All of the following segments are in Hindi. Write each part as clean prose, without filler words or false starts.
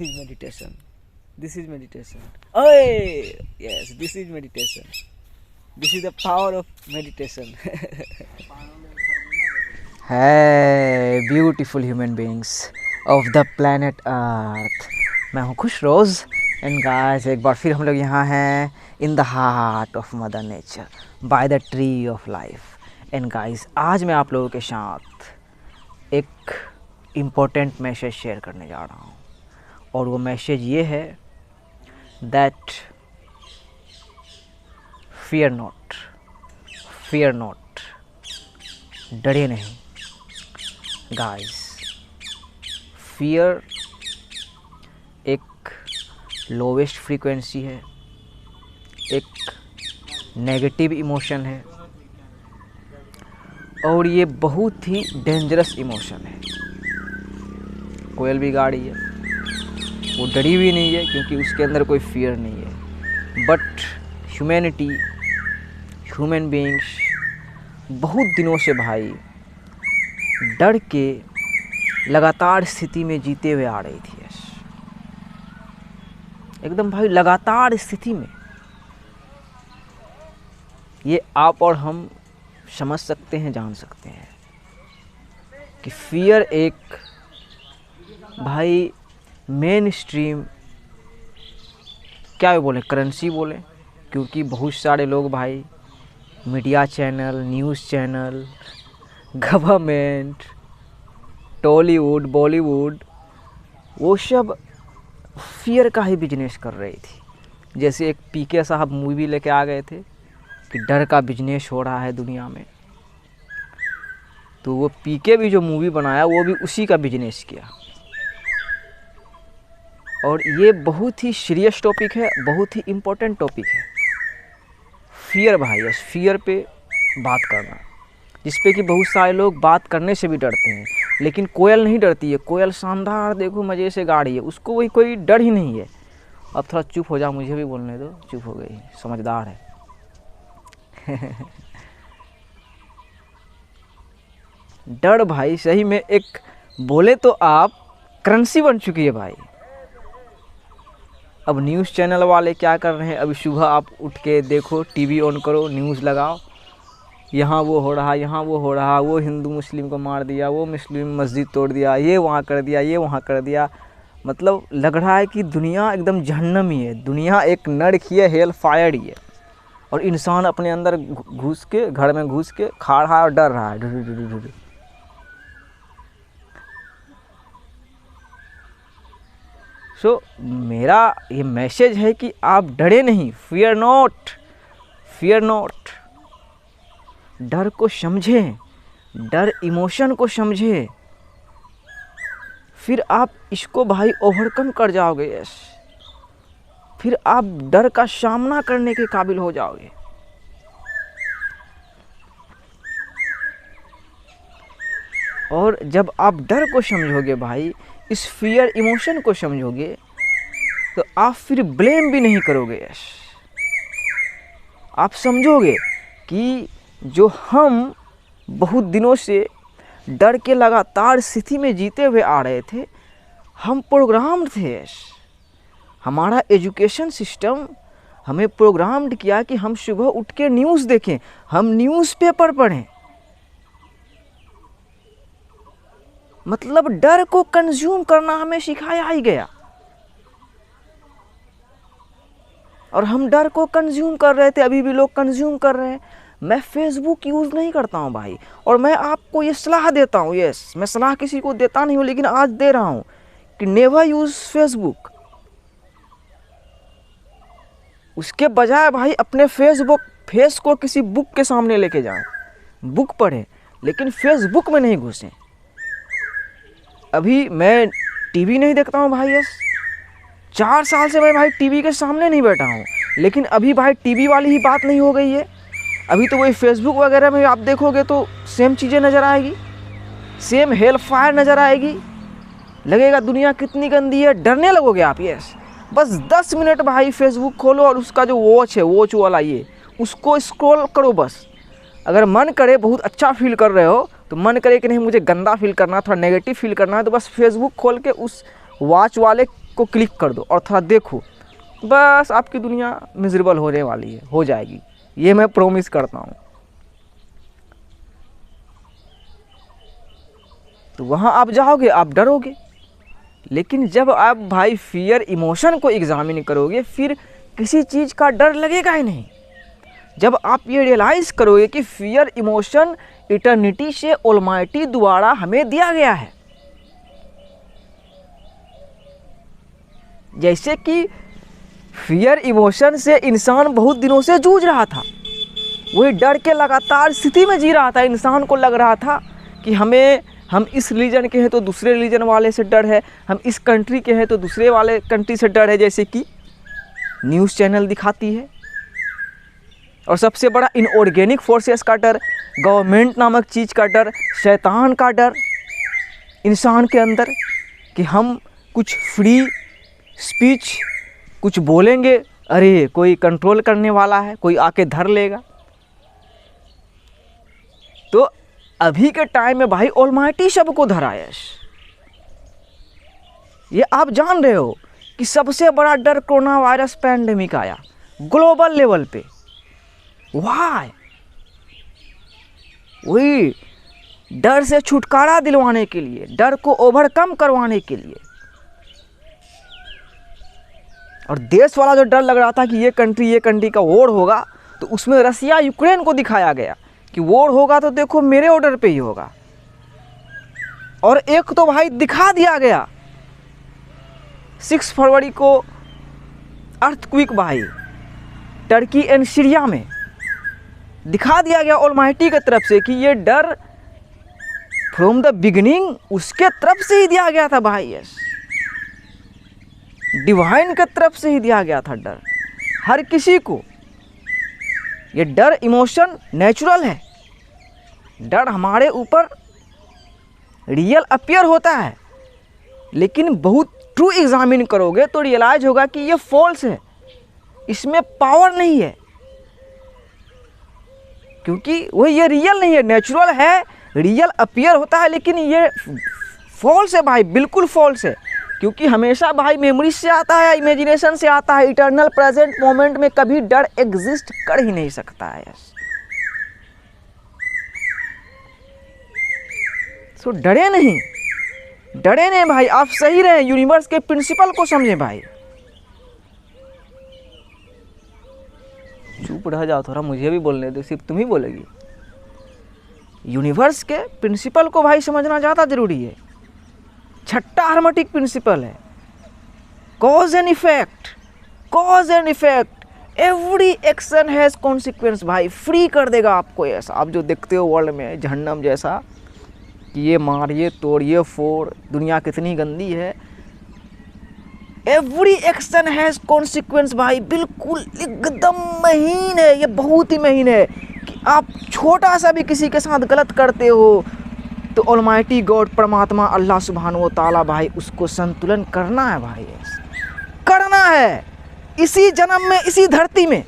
is meditation. This is meditation. Oh, yes, this is meditation. This is the power of meditation. Hey, beautiful human beings of the planet Earth. मैं हूँ खुश रोज़ एंड गाइस एक बार फिर हम लोग यहाँ हैं in the heart of mother nature by the tree of life. And guys आज मैं आप लोगों के साथ एक इम्पोर्टेंट मैसेज शेयर करने जा रहा हूँ और वो मैसेज ये है दैट फियर नॉट, डरे नहीं गाइस। फियर एक लोवेस्ट फ्रीक्वेंसी है, एक नेगेटिव इमोशन है और ये बहुत ही डेंजरस इमोशन है। कोयल भी गाड़ी है, वो डरी हुई नहीं है क्योंकि उसके अंदर कोई फियर नहीं है। बट ह्यूमैनिटी, ह्यूमन बीइंग्स बहुत दिनों से भाई डर के लगातार स्थिति में जीते हुए आ रही थी। एकदम भाई लगातार स्थिति में। ये आप और हम समझ सकते हैं, जान सकते हैं कि फियर एक भाई मेन स्ट्रीम क्या बोले, करेंसी बोले, क्योंकि बहुत सारे लोग भाई media channel, news channel, government, Tollywood, Bollywood, वो सब फियर का ही बिजनेस कर रही थी। जैसे एक पीके साहब मूवी लेके आ गए थे कि डर का बिजनेस हो रहा है दुनिया में, तो वो पीके भी जो मूवी बनाया वो भी उसी का बिजनेस किया। और ये बहुत ही सीरियस टॉपिक है, बहुत ही इम्पोर्टेंट टॉपिक है फियर भाई। यस, फियर पे बात करना, जिस पे कि बहुत सारे लोग बात करने से भी डरते हैं, लेकिन कोयल नहीं डरती है। कोयल शानदार देखो मज़े से गा रही है, उसको वही कोई डर ही नहीं है। अब थोड़ा चुप हो जा, मुझे भी बोलने दो। चुप हो गई, समझदार है। डर भाई सही में एक बोले तो आप करेंसी बन चुकी है भाई। अब न्यूज़ चैनल वाले क्या कर रहे हैं, अभी सुबह आप उठ के देखो, टीवी ऑन करो, न्यूज़ लगाओ, यहाँ वो हो रहा, यहाँ वो हो रहा, वो हिंदू मुस्लिम को मार दिया, वो मुस्लिम मस्जिद तोड़ दिया, ये वहाँ कर दिया, ये वहाँ कर दिया। मतलब लग रहा है कि दुनिया एकदम जहन्नम ही है, दुनिया एक नर्क ही है, हेल फायर ही है। और इंसान अपने अंदर घुस के, घर में घुस के खा रहा है और डर रहा है। सो मेरा ये मैसेज है कि आप डरे नहीं, फियर नॉट। डर को समझें, डर इमोशन को समझें, फिर आप इसको भाई ओवरकम कर जाओगे। यस, फिर आप डर का सामना करने के काबिल हो जाओगे। और जब आप डर को समझोगे भाई, इस फियर इमोशन को समझोगे, तो आप फिर ब्लेम भी नहीं करोगे। यस, आप समझोगे कि जो हम बहुत दिनों से डर के लगातार स्थिति में जीते हुए आ रहे थे, हम प्रोग्राम्ड थे। हमारा एजुकेशन सिस्टम हमें प्रोग्राम्ड किया कि हम सुबह उठ के न्यूज़ देखें, हम न्यूज़पेपर पढ़ें। मतलब डर को कंज्यूम करना हमें सिखाया ही गया और हम डर को कंज्यूम कर रहे थे, अभी भी लोग कंज्यूम कर रहे हैं। मैं फेसबुक यूज़ नहीं करता हूँ भाई, और मैं आपको ये सलाह देता हूँ। यस, मैं सलाह किसी को देता नहीं हूँ, लेकिन आज दे रहा हूँ कि नेवर यूज़ फेसबुक। उसके बजाय भाई अपने फेस को किसी बुक के सामने लेके जाएं, बुक पढ़ें, लेकिन फेसबुक में नहीं घुसें। अभी मैं टीवी नहीं देखता हूँ भाई। यस, 4 साल से मैं भाई टीवी के सामने नहीं बैठा हूँ, लेकिन अभी भाई टीवी वाली ही बात नहीं हो गई है। अभी तो वही फेसबुक वगैरह में आप देखोगे तो सेम चीज़ें नज़र आएगी, सेम हेल फायर नज़र आएगी। लगेगा दुनिया कितनी गंदी है, डरने लगोगे आप। यस, बस 10 मिनट भाई फेसबुक खोलो और उसका जो वॉच है, वॉच वाला ये, उसको स्क्रॉल करो बस। अगर मन करे, बहुत अच्छा फील कर रहे हो, तो मन करे कि नहीं मुझे गंदा फील करना, थोड़ा नेगेटिव फील करना है, तो बस फेसबुक खोल के उस वॉच वाले को क्लिक कर दो और थोड़ा देखो, बस आपकी दुनिया मिजरेबल होने वाली है, हो जाएगी, ये मैं प्रॉमिस करता हूँ। तो वहाँ आप जाओगे, आप डरोगे, लेकिन जब आप भाई फियर इमोशन को एग्जामिन करोगे फिर किसी चीज़ का डर लगेगा ही नहीं। जब आप ये रियलाइज़ करोगे कि फियर इमोशन इटर्निटी से ऑलमाइटी द्वारा हमें दिया गया है। जैसे कि फियर इमोशन से इंसान बहुत दिनों से जूझ रहा था, वही डर के लगातार स्थिति में जी रहा था। इंसान को लग रहा था कि हम इस रिलीजन के हैं तो दूसरे रिलीजन वाले से डर है, हम इस कंट्री के हैं तो दूसरे वाले कंट्री से डर है, जैसे कि न्यूज़ चैनल दिखाती है। और सबसे बड़ा इनऑर्गेनिक फोर्सेस का डर, गवर्नमेंट नामक चीज़ का डर, शैतान का डर इंसान के अंदर कि हम कुछ फ्री स्पीच कुछ बोलेंगे, अरे कोई कंट्रोल करने वाला है, कोई आके धर लेगा। तो अभी के टाइम में भाई ऑलमाइटी सबको धराया। ये आप जान रहे हो कि सबसे बड़ा डर कोरोना वायरस पैंडेमिक आया ग्लोबल लेवल पे। वाई? वही डर से छुटकारा दिलवाने के लिए, डर को ओवरकम करवाने के लिए। और देश वाला जो डर लग रहा था कि ये कंट्री का वॉर होगा, तो उसमें रसिया यूक्रेन को दिखाया गया कि वॉर होगा तो देखो मेरे ऑर्डर पे ही होगा। और एक तो भाई दिखा दिया गया 6 फरवरी को अर्थक्वेक भाई टर्की एंड सीरिया में दिखा दिया गया ऑलमाइटी की तरफ से कि ये डर फ्रॉम द बिगिनिंग उसके तरफ से ही दिया गया था भाई। यस, डिवाइन की तरफ से ही दिया गया था डर हर किसी को। ये डर इमोशन नेचुरल है, डर हमारे ऊपर रियल अपीयर होता है, लेकिन बहुत ट्रू एग्जामिन करोगे तो रियलाइज होगा कि ये फॉल्स है, इसमें पावर नहीं है, क्योंकि वो ये रियल नहीं है। नेचुरल है, रियल अपीयर होता है, लेकिन ये फॉल्स है भाई, बिल्कुल फॉल्स है। क्योंकि हमेशा भाई मेमोरी से आता है, इमेजिनेशन से आता है। इटर्नल प्रेजेंट मोमेंट में कभी डर एग्जिस्ट कर ही नहीं सकता है। सो डरे नहीं भाई, आप सही रहे, यूनिवर्स के प्रिंसिपल को समझें भाई। चुप रह जाओ थोड़ा, मुझे भी बोलने दो, सिर्फ तुम ही बोलेगी। यूनिवर्स के प्रिंसिपल को भाई समझना ज़्यादा जरूरी है। छठा हार्मेटिक प्रिंसिपल है cause and effect, every action has consequence. भाई फ्री कर देगा आपको ऐसा, आप जो देखते हो वर्ल्ड में जहन्नम जैसा कि ये मार, ये तोड़, ये फोड़, दुनिया कितनी गंदी है। एवरी एक्शन हैज कॉन्सिक्वेंस भाई, बिल्कुल एकदम महीन है, ये बहुत ही महीन है कि आप छोटा सा भी किसी के साथ गलत करते हो तो ऑलमाइटी गॉड, परमात्मा अल्लाह सुब्हानहू व तआला भाई उसको संतुलन करना है भाई, करना है इसी जन्म में, इसी धरती में।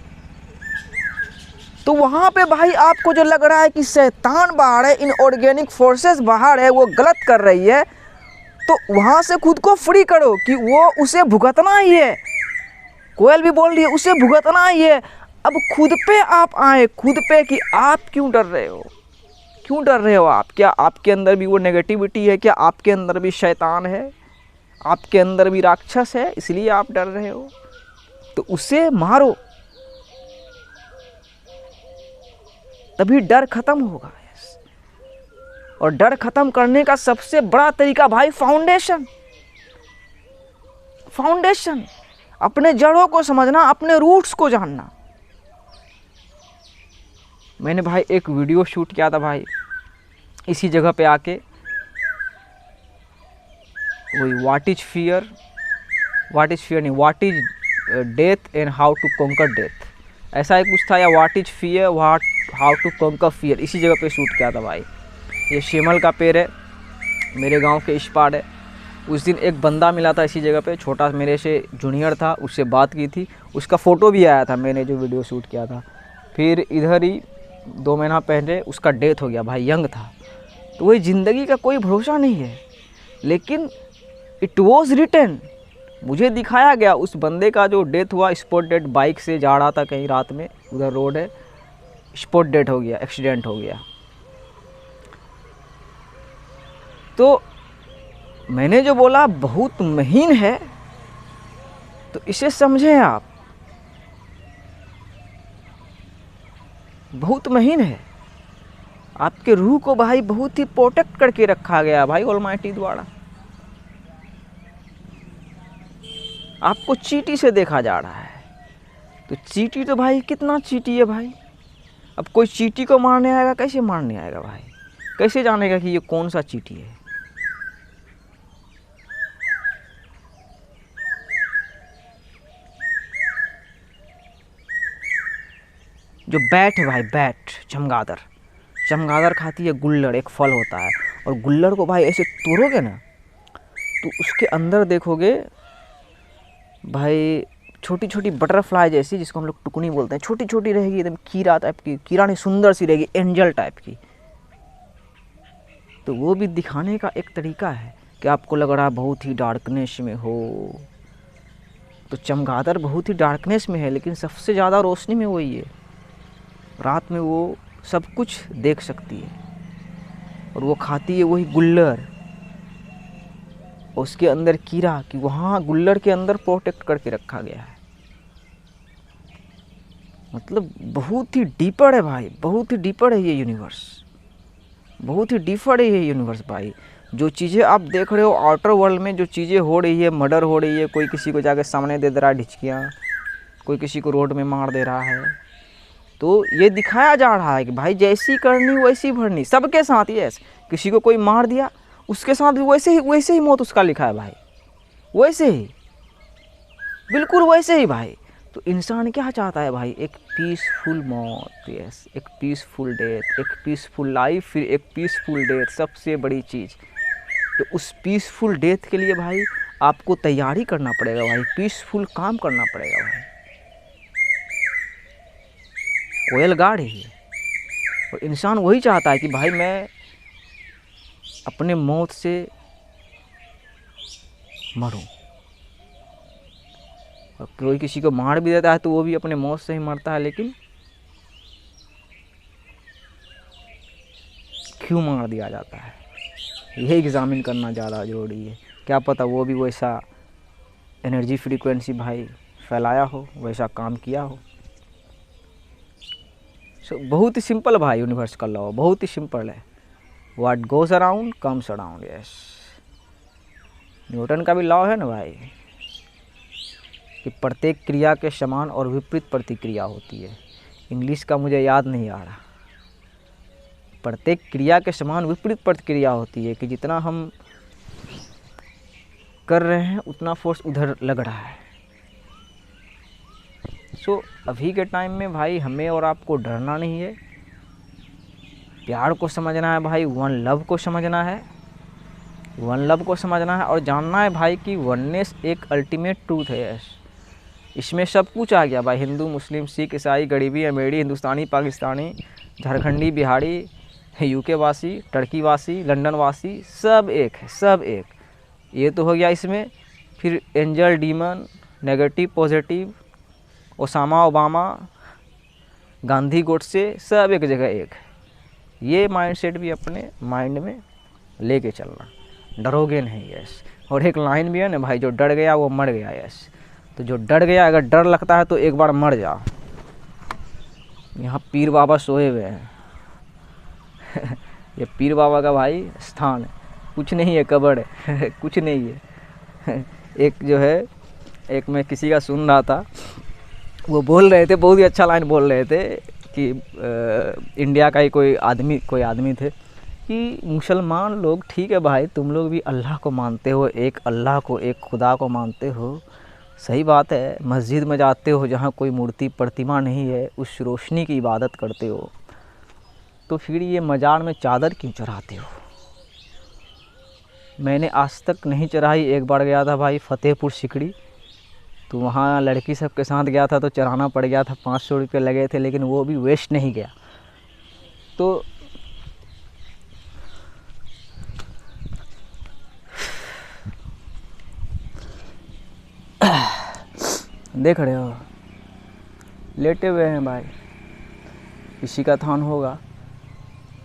तो वहाँ पे भाई आपको जो लग रहा है कि शैतान बाहर है, इनऑर्गेनिक फोर्सेस बाहर है, वो गलत कर रही है, तो वहाँ से खुद को फ्री करो कि वो उसे भुगतना ही है। कोयल भी बोल रही है उसे भुगतना ही है। अब खुद पे आप आए, खुद पे कि आप क्यों डर रहे हो, क्यों डर रहे हो आप? क्या आपके अंदर भी वो नेगेटिविटी है? क्या आपके अंदर भी शैतान है? आपके अंदर भी राक्षस है, इसलिए आप डर रहे हो? तो उसे मारो, तभी डर खत्म होगा। और डर खत्म करने का सबसे बड़ा तरीका भाई फाउंडेशन, अपने जड़ों को समझना, अपने रूट्स को जानना। मैंने भाई एक वीडियो शूट किया था भाई इसी जगह पे आके, वही what is death and how to conquer death, ऐसा ही कुछ था, या what is fear, how to conquer fear, इसी जगह पे शूट किया था भाई। ये शिमल का पेड़ है, मेरे गांव के इस पार है। उस दिन एक बंदा मिला था इसी जगह पे, छोटा मेरे से जूनियर था, उससे बात की थी, उसका फ़ोटो भी आया था मैंने जो वीडियो शूट किया था। फिर इधर ही 2 महीना पहले उसका डेथ हो गया भाई, यंग था। तो वही ज़िंदगी का कोई भरोसा नहीं है, लेकिन इट वॉज रिटन मुझे दिखाया गया उस बंदे का जो डेथ हुआ, स्पॉट डेड, बाइक से जा रहा था कहीं रात में, उधर रोड है, स्पॉट डेड हो गया, एक्सीडेंट हो गया। तो मैंने जो बोला बहुत महीन है, तो इसे समझें आप, बहुत महीन है। आपके रूह को भाई बहुत ही प्रोटेक्ट करके रखा गया भाई ऑलमाइटी द्वारा। आपको चींटी से देखा जा रहा है, तो चींटी तो भाई कितना चींटी है भाई। अब कोई चींटी को मारने आएगा, कैसे मारने आएगा भाई, कैसे जानेगा कि ये कौन सा चींटी है। जो बैट है भाई, बैट, चमगादड़, चमगादड़ खाती है गुल्लड़, एक फल होता है, और गुल्लड़ को भाई ऐसे तोड़ोगे ना, तो उसके अंदर देखोगे भाई छोटी छोटी बटरफ्लाई जैसी, जिसको हम लोग टुकनी बोलते हैं, छोटी छोटी रहेगी, एकदम कीड़ा टाइप की, कीड़ा नहीं, सुंदर सी रहेगी, एंजल टाइप की। तो वो भी दिखाने का एक तरीका है कि आपको लग रहा है बहुत ही डार्कनेस में हो, तो चमगादड़ बहुत ही डार्कनेस में है, लेकिन सबसे ज़्यादा रोशनी में वही है। रात में वो सब कुछ देख सकती है, और वो खाती है वही गुल्लड़, उसके अंदर कीड़ा, कि वहाँ गुल्लड़ के अंदर प्रोटेक्ट करके रखा गया है। मतलब बहुत ही डीपर है भाई, बहुत ही डीपर है ये यूनिवर्स, बहुत ही डीपर है ये यूनिवर्स भाई। जो चीज़ें आप देख रहे हो आउटर वर्ल्ड में, जो चीज़ें हो रही है, मर्डर हो रही है, कोई किसी को जाके सामने दे रहा है ढिचकियाँ, कोई किसी को रोड में मार दे रहा है, तो ये दिखाया जा रहा है कि भाई जैसी करनी वैसी भरनी, सबके साथ ही ऐसे। किसी को कोई मार दिया, उसके साथ भी वैसे ही मौत उसका लिखा है भाई, वैसे ही, बिल्कुल वैसे ही भाई। तो इंसान क्या चाहता है भाई, एक पीसफुल मौत, यस, एक पीसफुल डेथ, एक पीसफुल लाइफ, फिर एक पीसफुल डेथ, सबसे बड़ी चीज़। तो उस पीसफुल डेथ के लिए भाई आपको तैयारी करना पड़ेगा भाई, पीसफुल काम करना पड़ेगा भाई। कोयल गा रही है, और इंसान वही चाहता है कि भाई मैं अपने मौत से मरूं, और कोई किसी को मार भी देता है तो वो भी अपने मौत से ही मरता है, लेकिन क्यों मार दिया जाता है, ये एग्जामिन करना ज़्यादा ज़रूरी है। क्या पता वो भी वैसा एनर्जी फ्रीक्वेंसी भाई फैलाया हो, वैसा काम किया हो। बहुत ही सिंपल भाई यूनिवर्स का लॉ, बहुत ही सिंपल है। What goes around comes around, yes. Newton का भी लॉ है ना भाई, कि प्रत्येक क्रिया के समान और विपरीत प्रतिक्रिया होती है। इंग्लिश का मुझे याद नहीं आ रहा। प्रत्येक क्रिया के समान विपरीत प्रतिक्रिया होती है, कि जितना हम कर रहे हैं उतना फोर्स उधर लग रहा है। सो अभी के टाइम में भाई हमें और आपको डरना नहीं है, प्यार को समझना है भाई, वन लव को समझना है, वन लव को समझना है, और जानना है भाई कि वननेस एक अल्टीमेट ट्रूथ है। यस, इसमें सब कुछ आ गया भाई, हिंदू, मुस्लिम, सिख, ईसाई, गरीबी, अमीरी, हिंदुस्तानी, पाकिस्तानी, झारखंडी, बिहारी, यूके वासी, टर्की वासी, लंदन वासी, सब एक है, सब एक। ये तो हो गया इसमें। फिर angel, demon, negative, positive, Osama, Obama, Gandhi, Godse, सब एक जगह एक है। ये माइंडसेट भी अपने माइंड में लेके चलना, डरोगे नहीं। यस, और एक लाइन भी है ना भाई, जो डर गया वो मर गया। यस, तो जो डर गया, अगर डर लगता है तो एक बार मर जाओ। यहाँ पीर बाबा सोए हुए हैं ये पीर बाबा का भाई स्थान है, कुछ नहीं है, कब्र है कुछ नहीं है एक जो है, एक मैं किसी का सुन रहा था, वो बोल रहे थे, बहुत ही अच्छा लाइन बोल रहे थे कि इंडिया का ही कोई आदमी थे कि मुसलमान लोग, ठीक है भाई तुम लोग भी अल्लाह को मानते हो, एक अल्लाह को, एक खुदा को मानते हो, सही बात है, मस्जिद में जाते हो जहाँ कोई मूर्ति प्रतिमा नहीं है, उस रोशनी की इबादत करते हो, तो फिर ये मजार में चादर क्यों चढ़ाते हो? मैंने आज तक नहीं चढ़ाई। एक बार गया था भाई फतेहपुर सिकड़ी, तो वहाँ लड़की सब के साथ गया था, तो चढ़ाना पड़ गया था, 500 रुपये लगे थे, लेकिन वो भी वेस्ट नहीं गया। तो देख रहे हो, लेटे हुए हैं भाई। इसी का थान होगा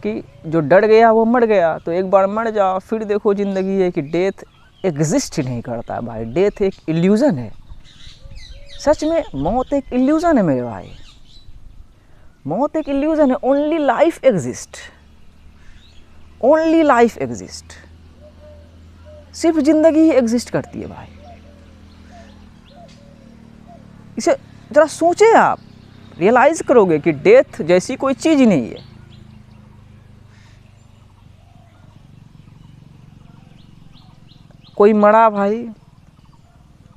कि जो डर गया वो मर गया, तो एक बार मर जाओ फिर देखो ज़िंदगी है कि डेथ एग्जिस्ट ही नहीं करता है भाई। डेथ एक इल्यूज़न है। सच में मौत एक इल्यूज़न है मेरे भाई, मौत एक इल्यूज़न है। Only life exist, only life exist. सिर्फ ज़िंदगी ही एग्जिस्ट करती है भाई। इसे ज़रा सोचे, आप रियलाइज़ करोगे कि डेथ जैसी कोई चीज़ ही नहीं है। कोई मरा भाई,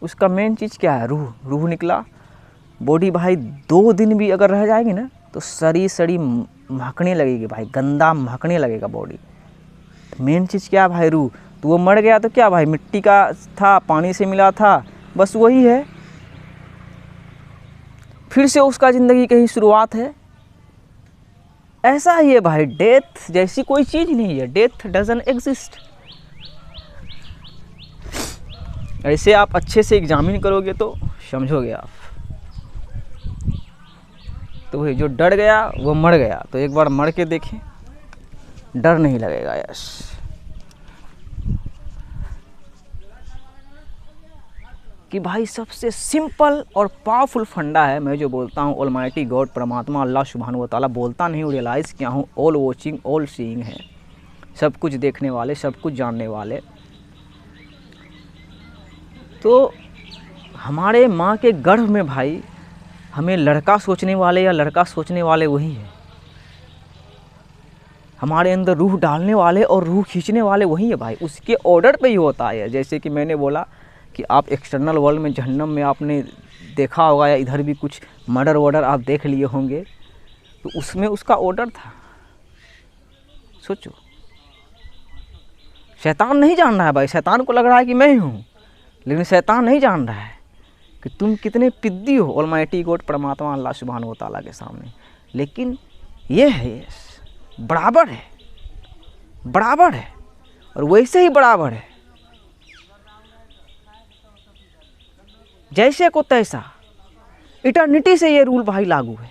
उसका मेन चीज़ क्या है? रूह। रूह निकला, बॉडी भाई 2 दिन भी अगर रह जाएगी ना तो सड़ी सड़ी महकने लगेगी भाई, गंदा महकने लगेगा बॉडी। मेन चीज़ क्या है भाई? रूह। तो वो मर गया तो क्या भाई, मिट्टी का था, पानी से मिला था, बस वही है। फिर से उसका ज़िंदगी कहीं शुरुआत है। ऐसा ही है भाई, डेथ जैसी कोई चीज़ नहीं है। Death doesn't exist. ऐसे आप अच्छे से एग्जामिन करोगे तो समझोगे आप। तो वही, जो डर गया वो मर गया, तो एक बार मर के देखें, डर नहीं लगेगा। यस, कि भाई सबसे सिंपल और पावरफुल फंडा है। मैं जो बोलता हूँ ऑलमाइटी गॉड, परमात्मा अल्लाह सुब्हानहू व तआला, बोलता नहीं हूँ, रियलाइज़ किया हूँ। ऑल वॉचिंग ऑल सीइंग है, सब कुछ देखने वाले, सब कुछ जानने वाले। तो हमारे माँ के गर्भ में भाई हमें लड़का सोचने वाले या लड़का सोचने वाले वही है। हमारे अंदर रूह डालने वाले और रूह खींचने वाले वही है भाई। उसके ऑर्डर पे ही होता है। जैसे कि मैंने बोला कि आप एक्सटर्नल वर्ल्ड में, जहन्नम में आपने देखा होगा, या इधर भी कुछ मर्डर वर्डर आप देख लिए होंगे, तो उसमें उसका ऑर्डर था। सोचो, शैतान नहीं जान रहा है भाई। शैतान को लग रहा है कि मैं ही हूँ, लेकिन शैतान नहीं जान रहा है कि तुम कितने पिद्दी हो ऑलमाइटी गॉड, परमात्मा अल्लाह सुब्हानहू व तआला के सामने। लेकिन ये है, बराबर है, बराबर है, और वैसे ही बराबर है, जैसे को तैसा। इटर्निटी से ये रूल भाई लागू है।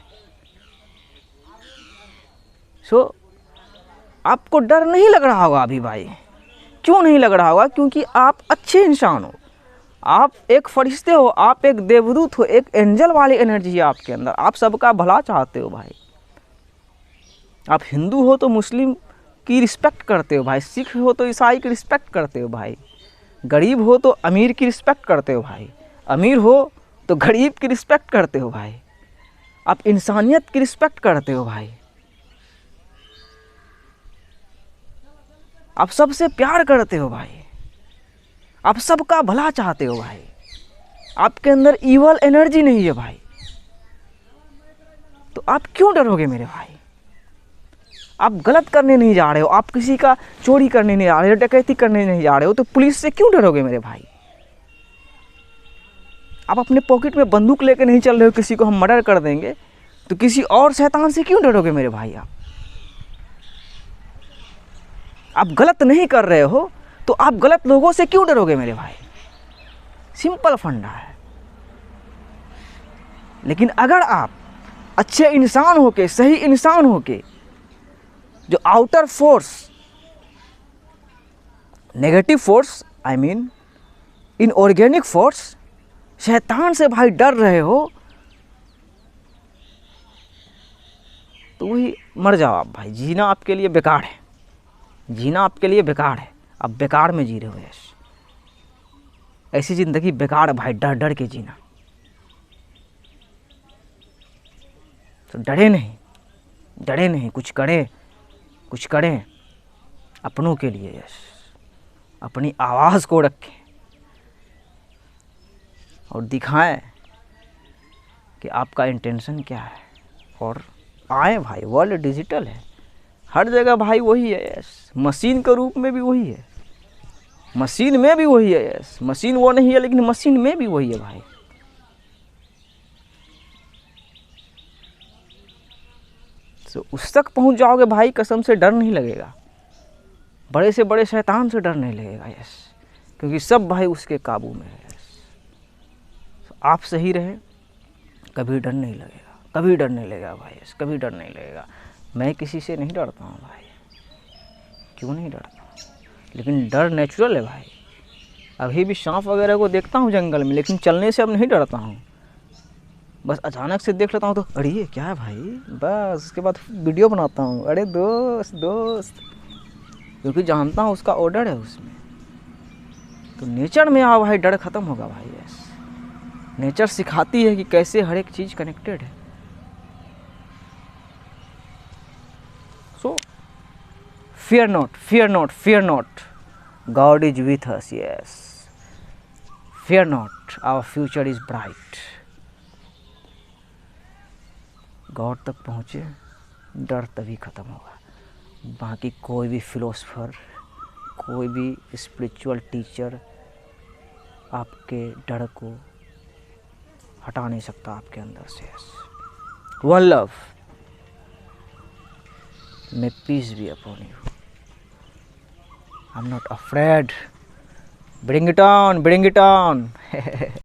सो आपको डर नहीं लग रहा होगा अभी भाई। क्यों नहीं लग रहा होगा? क्योंकि आप अच्छे इंसान हो, आप एक फरिश्ते हो, आप एक देवदूत हो, एक एंजल वाली एनर्जी है आपके अंदर। आप सबका भला चाहते हो भाई। आप हिंदू हो तो मुस्लिम की रिस्पेक्ट करते हो भाई, सिख हो तो ईसाई की रिस्पेक्ट करते हो भाई, गरीब हो तो अमीर की रिस्पेक्ट करते हो भाई, अमीर हो तो गरीब की रिस्पेक्ट करते हो भाई। आप इंसानियत की रिस्पेक्ट करते हो भाई। आप सबसे प्यार करते हो भाई, आप सबका भला चाहते हो भाई। आपके अंदर ईवल एनर्जी नहीं है भाई। तो आप क्यों डरोगे मेरे भाई? आप गलत करने नहीं जा रहे हो, आप किसी का चोरी करने नहीं जा रहे हो, डकैती करने नहीं जा रहे हो, तो पुलिस से क्यों डरोगे मेरे भाई? आप अपने पॉकेट में बंदूक लेके नहीं चल रहे हो, किसी को हम मर्डर कर देंगे, तो किसी और शैतान से क्यों डरोगे मेरे भाई? आप गलत नहीं कर रहे हो तो आप गलत लोगों से क्यों डरोगे मेरे भाई? सिंपल फंडा है। लेकिन अगर आप अच्छे इंसान होके, सही इंसान होके, जो outer force, negative force, I mean inorganic force, शैतान से भाई डर रहे हो, तो वही मर जाओ आप भाई। जीना आपके लिए बेकार है, जीना आपके लिए बेकार है। आप बेकार में जी रहे हो। यश, ऐसी ज़िंदगी बेकार है भाई, डर डर के जीना। तो डरे नहीं, डरे नहीं, कुछ करें, कुछ करें अपनों के लिए। यश, अपनी आवाज़ को रखें और दिखाएं कि आपका इंटेंशन क्या है। और आए भाई, वर्ल्ड डिजिटल है, हर जगह भाई वही है। यस, मशीन के रूप में भी वही है, मशीन में भी वही है। यस, मशीन वो नहीं है, लेकिन मशीन में भी वही है भाई। तो उस तक पहुंच जाओगे भाई, कसम से डर नहीं लगेगा, बड़े से बड़े शैतान से डर नहीं लगेगा। यस, क्योंकि सब भाई उसके काबू में है। आप सही रहे, कभी डर नहीं लगेगा, कभी डर नहीं लगेगा भाई, कभी डर नहीं लगेगा। मैं किसी से नहीं डरता हूँ भाई, क्यों नहीं डरता, लेकिन डर नेचुरल है भाई। अभी भी सांप वगैरह को देखता हूँ जंगल में, लेकिन चलने से अब नहीं डरता हूँ। बस अचानक से देख लेता हूँ तो अरे ये क्या है भाई, बस उसके बाद वीडियो बनाता हूँ, अरे दोस्त दोस्त, क्योंकि जानता हूँ उसका ऑर्डर है उसमें। तो नेचर में आओ भाई, डर ख़त्म होगा भाई। यस, नेचर सिखाती है कि कैसे हर एक चीज़ कनेक्टेड है। सो fear not, fear not, fear not, God is with us, yes, fear not, our future is bright। God तक पहुँचे, डर तभी ख़त्म होगा। बाकी कोई भी फिलोसफर, कोई भी स्पिरिचुअल टीचर आपके डर को हटा नहीं सकता आपके अंदर से। One love, may peace be upon you। I'm not afraid, bring it on, bring it on।